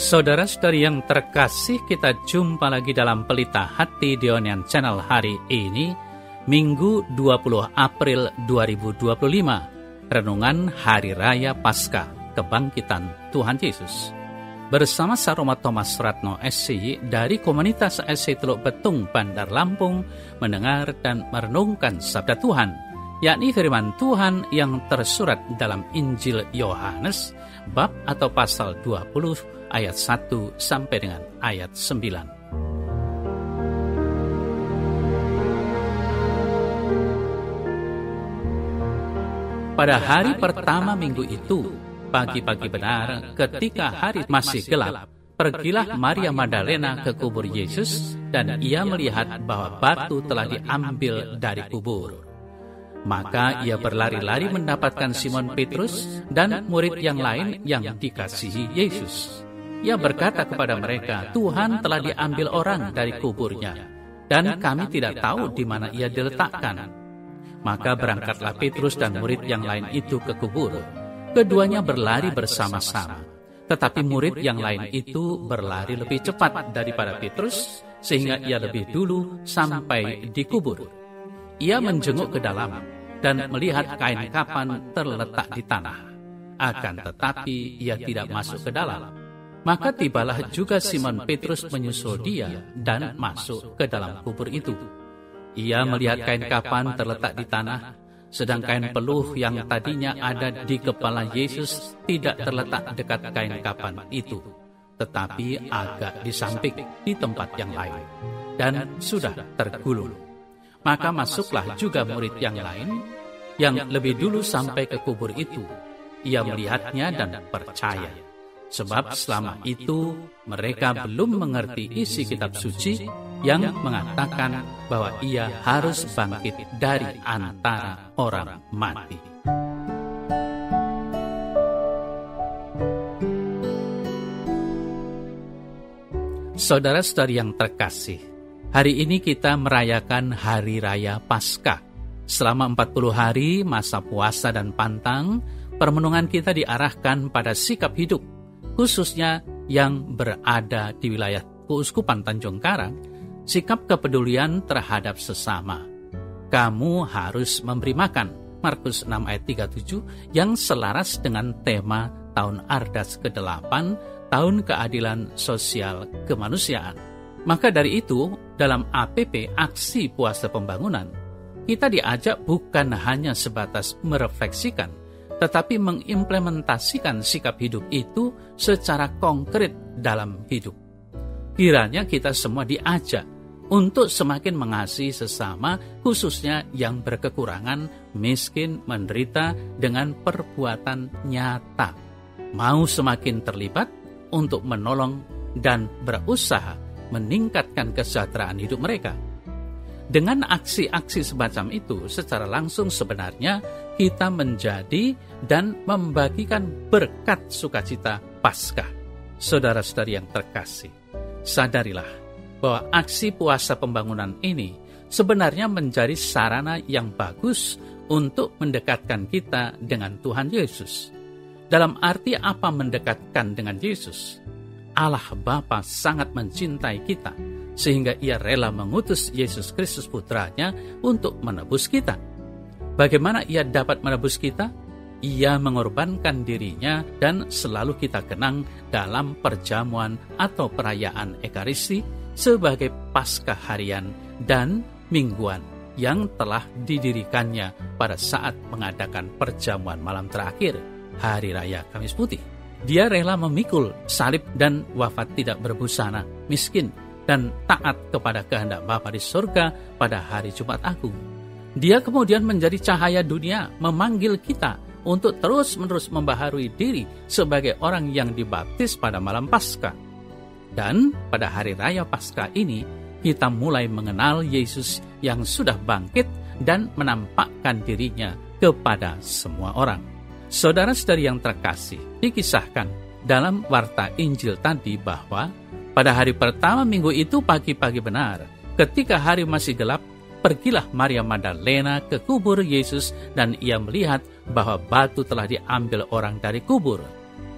Saudara-saudari yang terkasih, kita jumpa lagi dalam Pelita Hati di Onion Channel hari ini, Minggu 20 April 2025, Renungan Hari Raya Paskah, Kebangkitan Tuhan Yesus. Bersama Saroma Thomas Ratno SCY dari Komunitas SCY Teluk Betung, Bandar Lampung, mendengar dan merenungkan Sabda Tuhan, yakni firman Tuhan yang tersurat dalam Injil Yohanes, bab atau pasal 20, ayat 1 sampai dengan ayat 9. Pada hari pertama minggu itu, pagi-pagi benar, ketika hari masih gelap, pergilah Maria Magdalena ke kubur Yesus, dan ia melihat bahwa batu telah diambil dari kubur. Maka ia berlari-lari mendapatkan Simon Petrus dan murid yang lain yang dikasihi Yesus. Ia berkata kepada mereka, "Tuhan telah diambil orang dari kuburnya, dan kami tidak tahu di mana ia diletakkan." Maka berangkatlah Petrus dan murid yang lain itu ke kubur. Keduanya berlari bersama-sama. Tetapi murid yang lain itu berlari lebih cepat daripada Petrus, sehingga ia lebih dulu sampai di kubur. Ia menjenguk ke dalam dan melihat kain kapan terletak di tanah. Akan tetapi ia tidak masuk ke dalam. Maka tibalah juga Simon Petrus menyusul dia dan masuk ke dalam kubur itu. Ia melihat kain kapan terletak di tanah, sedang kain peluh yang tadinya ada di kepala Yesus tidak terletak dekat kain kapan itu, tetapi agak di samping di tempat yang lain, dan sudah tergulung. Maka masuklah juga murid yang lain, yang lebih dulu sampai ke kubur itu. Ia melihatnya dan percaya. Sebab selama itu mereka belum mengerti isi kitab suci yang mengatakan bahwa ia harus bangkit dari antara orang mati. Saudara-saudari yang terkasih, hari ini kita merayakan Hari Raya Paskah. Selama 40 hari masa puasa dan pantang, permenungan kita diarahkan pada sikap hidup, khususnya yang berada di wilayah Keuskupan Tanjung Karang, sikap kepedulian terhadap sesama. Kamu harus memberi makan, Markus 6 ayat 37, yang selaras dengan tema Tahun Ardas ke-8, Tahun Keadilan Sosial Kemanusiaan. Maka dari itu, dalam APP Aksi Puasa Pembangunan, kita diajak bukan hanya sebatas merefleksikan, tetapi mengimplementasikan sikap hidup itu secara konkret dalam hidup. Kiranya kita semua diajak untuk semakin mengasihi sesama, khususnya yang berkekurangan, miskin, menderita dengan perbuatan nyata. Mau semakin terlibat untuk menolong dan berusaha meningkatkan kesejahteraan hidup mereka. Dengan aksi-aksi semacam itu, secara langsung sebenarnya kita menjadi dan membagikan berkat sukacita Paskah. Saudara-saudari yang terkasih, sadarilah bahwa aksi puasa pembangunan ini sebenarnya menjadi sarana yang bagus untuk mendekatkan kita dengan Tuhan Yesus. Dalam arti apa mendekatkan dengan Yesus? Allah Bapa sangat mencintai kita, sehingga ia rela mengutus Yesus Kristus putranya untuk menebus kita. Bagaimana ia dapat menebus kita? Ia mengorbankan dirinya dan selalu kita kenang dalam perjamuan atau perayaan Ekaristi sebagai Paskah harian dan mingguan yang telah didirikannya pada saat mengadakan perjamuan malam terakhir, Hari Raya Kamis Putih. Dia rela memikul salib dan wafat tidak berbusana, miskin, dan taat kepada kehendak Bapa di surga pada hari Jumat Agung. Dia kemudian menjadi cahaya dunia, memanggil kita untuk terus-menerus membaharui diri sebagai orang yang dibaptis pada malam Paskah. Dan pada hari raya Paskah ini, kita mulai mengenal Yesus yang sudah bangkit dan menampakkan dirinya kepada semua orang. Saudara-saudari yang terkasih, dikisahkan dalam warta Injil tadi bahwa pada hari pertama minggu itu pagi-pagi benar, ketika hari masih gelap, pergilah Maria Magdalena ke kubur Yesus dan ia melihat bahwa batu telah diambil orang dari kubur.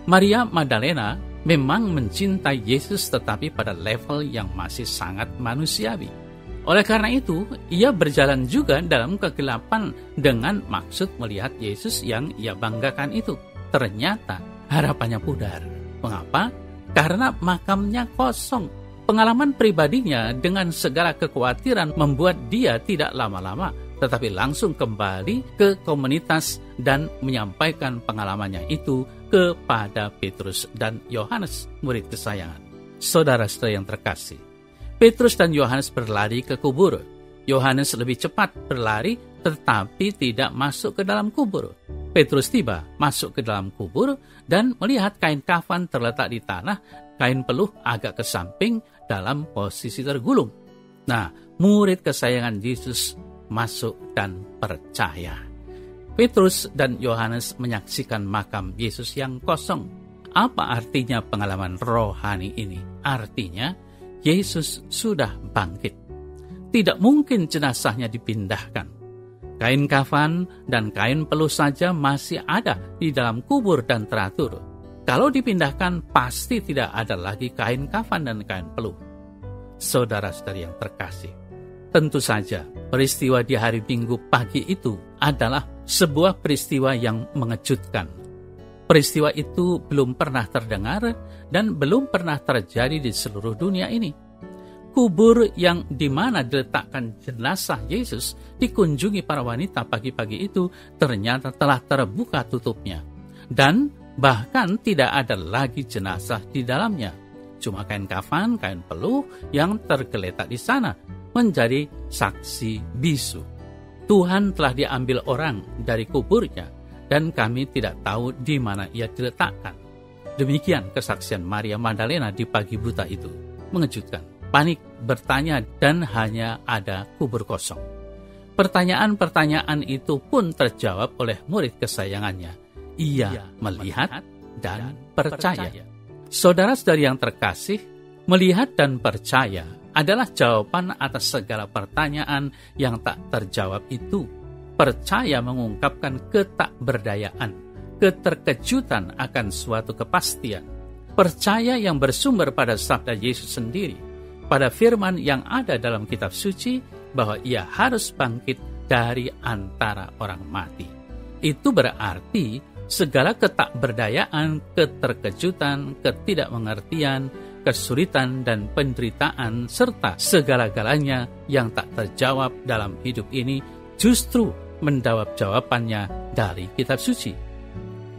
Maria Magdalena memang mencintai Yesus tetapi pada level yang masih sangat manusiawi. Oleh karena itu, ia berjalan juga dalam kegelapan dengan maksud melihat Yesus yang ia banggakan itu. Ternyata harapannya pudar. Mengapa? Karena makamnya kosong. Pengalaman pribadinya dengan segala kekhawatiran membuat dia tidak lama-lama, tetapi langsung kembali ke komunitas dan menyampaikan pengalamannya itu kepada Petrus dan Yohanes, murid kesayangan. Saudara-saudara yang terkasih, Petrus dan Yohanes berlari ke kubur. Yohanes lebih cepat berlari tetapi tidak masuk ke dalam kubur. Petrus tiba masuk ke dalam kubur dan melihat kain kafan terletak di tanah, kain peluh agak ke samping dalam posisi tergulung. Nah, murid kesayangan Yesus masuk dan percaya. Petrus dan Yohanes menyaksikan makam Yesus yang kosong. Apa artinya pengalaman rohani ini? Artinya, Yesus sudah bangkit. Tidak mungkin jenazahnya dipindahkan. Kain kafan dan kain peluh saja masih ada di dalam kubur dan teratur. Kalau dipindahkan, pasti tidak ada lagi kain kafan dan kain peluh. Saudara-saudari yang terkasih, tentu saja peristiwa di hari Minggu pagi itu adalah sebuah peristiwa yang mengejutkan. Peristiwa itu belum pernah terdengar dan belum pernah terjadi di seluruh dunia ini. Kubur yang di mana diletakkan jenazah Yesus dikunjungi para wanita pagi-pagi itu ternyata telah terbuka tutupnya. Dan bahkan tidak ada lagi jenazah di dalamnya. Cuma kain kafan, kain peluh yang tergeletak di sana menjadi saksi bisu. Tuhan telah diambil orang dari kuburnya dan kami tidak tahu di mana ia diletakkan. Demikian kesaksian Maria Magdalena di pagi buta itu. Mengejutkan. Panik bertanya dan hanya ada kubur kosong. Pertanyaan-pertanyaan itu pun terjawab oleh murid kesayangannya. Ia melihat dan percaya. Saudara-saudari yang terkasih, melihat dan percaya adalah jawaban atas segala pertanyaan yang tak terjawab itu. Percaya mengungkapkan ketakberdayaan, keterkejutan akan suatu kepastian. Percaya yang bersumber pada sabda Yesus sendiri, pada firman yang ada dalam kitab suci bahwa ia harus bangkit dari antara orang mati. Itu berarti segala ketakberdayaan, keterkejutan, ketidakmengertian, kesulitan dan penderitaan serta segala-galanya yang tak terjawab dalam hidup ini justru menjawab jawabannya dari kitab suci.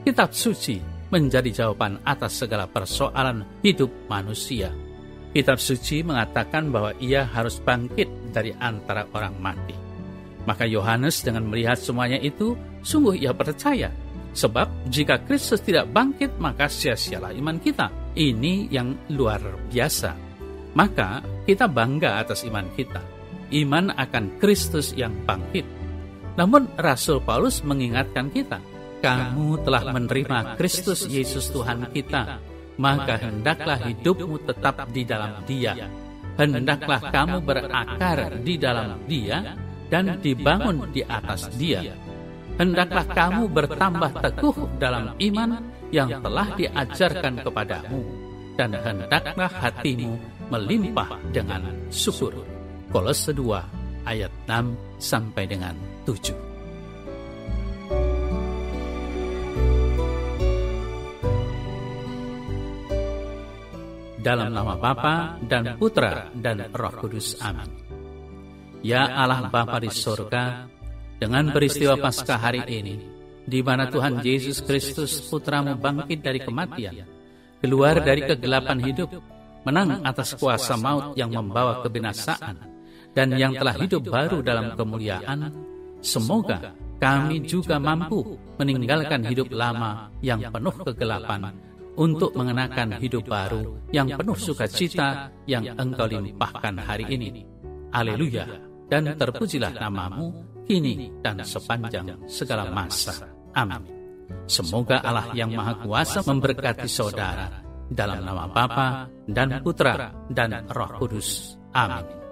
Kitab suci menjadi jawaban atas segala persoalan hidup manusia. Kitab suci mengatakan bahwa ia harus bangkit dari antara orang mati. Maka Yohanes dengan melihat semuanya itu, sungguh ia percaya. Sebab jika Kristus tidak bangkit, maka sia-sialah iman kita. Ini yang luar biasa. Maka kita bangga atas iman kita. Iman akan Kristus yang bangkit. Namun Rasul Paulus mengingatkan kita, kamu telah menerima Kristus Yesus Tuhan kita, maka hendaklah hidupmu tetap di dalam Dia. Hendaklah kamu berakar di dalam Dia dan dibangun di atas Dia. Hendaklah kamu bertambah teguh dalam iman yang telah diajarkan kepadamu, dan hendaklah hatimu melimpah dengan syukur. Kolose 2 ayat 6 sampai dengan 7. Dalam nama Bapa dan Putra dan Roh Kudus. Amin. Ya Allah Bapa di surga, dengan peristiwa Paskah hari ini, di mana Tuhan Yesus Kristus Putramu bangkit dari kematian, keluar dari kegelapan hidup, menang atas kuasa maut yang membawa kebinasaan, dan yang telah hidup baru dalam kemuliaan, semoga kami juga mampu meninggalkan hidup lama yang penuh kegelapan, untuk mengenakan hidup baru yang penuh sukacita yang Engkau limpahkan hari ini. Haleluya, dan terpujilah namamu kini dan sepanjang segala masa. Amin. Semoga Allah yang Maha Kuasa memberkati saudara dalam nama Bapa dan Putra dan Roh Kudus. Amin.